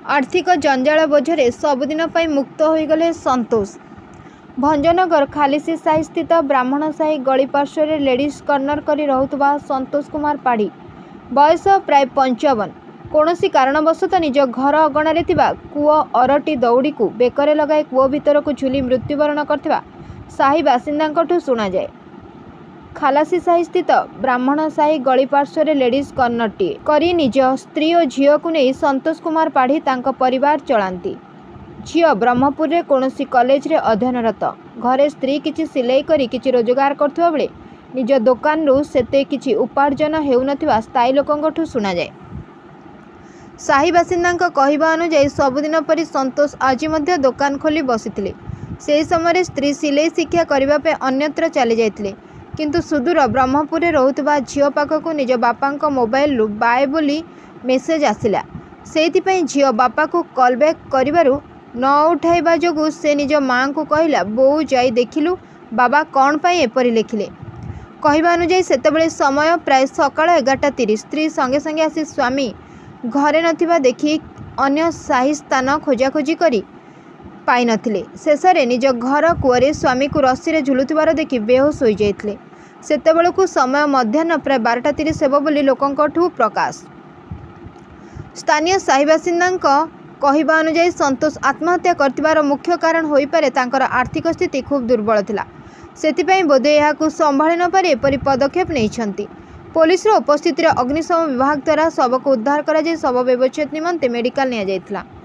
आर्थिक जंजाल बोझरे सबुदिन पर मुक्त हो गले संतोष। भंजनगर खालिसी साही स्थित ब्राह्मण साही गली पार्श्व लेडीज कर्णर कर रहुतबा संतोष कुमार पाढ़ी बयस प्राय 55 कौनसी कारणवशत निज घर अगणारे कूओ अरटी दौड़ी को बेकरे लगाई कूओ भितर को झुली मृत्युवरण करथिबा साही बासिंदांकठू शुणा जाए। खालासी साही स्थित ब्राह्मण साही गली पार्श्व लेडीज कर्णरटीए करी निज स्त्री और झील को नहीं संतोष कुमार पाढ़ी तांको परिवार चलांती। झील ब्रह्मपुर रे कौनसी कॉलेज रे अध्ययनरत। घरे स्त्री किछि सिलाई करी किछि रोजगार करथुवा बेले निज दुकान रु सेते किछि उपार्जन हेउनथिबा स्थायी लोकंकठू शुणा जाए। साही बासिंदांक कहिबा अनुसार सबुदिन परि संतोष आज मध्य दुकान खोली बसिथिले। सेही समय स्त्री सिलाई शिक्षा करबा पे अन्यत्र चली जाइथिले, किंतु सुदूर ब्रह्मपुर रे रहुतबा झील पाखकु निज बापांक मोबाइल रु बाय बोली मेसेज आसिला। सेहिथिपई झील बापा को कॉल बैक करिबारु न उठाइबा जोगु से निज मां को कहला, बोऊ जाई देखिलु बाबा कौन पाई एपरि लिखिले। कहिबा अनुसार सेतेबेले समय प्राय सकाळ 11:30 स्त्री संगे संगे आसी स्वामी घरे नथिबा देखि अन्य साही स्थान खोजाखोजी करी पाई नथिले। शेषरे निज घर कूअरे स्वामी को रस्सी रे झुलुथिबार देखि बेहोश होई जाइथिले। सेतेबेलकु समय मध्याह्न प्राय 12:30 हेब बोली लोकंकठू प्रकाश। स्थानीय साही बासिंदांक कहिबा अनुसार संतोष आत्महत्या करथिबार मुख्य कारण होई पारे तांकर आर्थिक स्थिति खूब दुर्बल थिला। सेथिपई बोधे एहाकु संभाळि न पारि एपरि पदक्षेप नेइछंती। पुलिस रो उपस्थिति रे अग्निशम विभाग द्वारा शव को उद्धार करा जाय शव व्यवच्छेद निमंते मेडिकल निया जायथिला।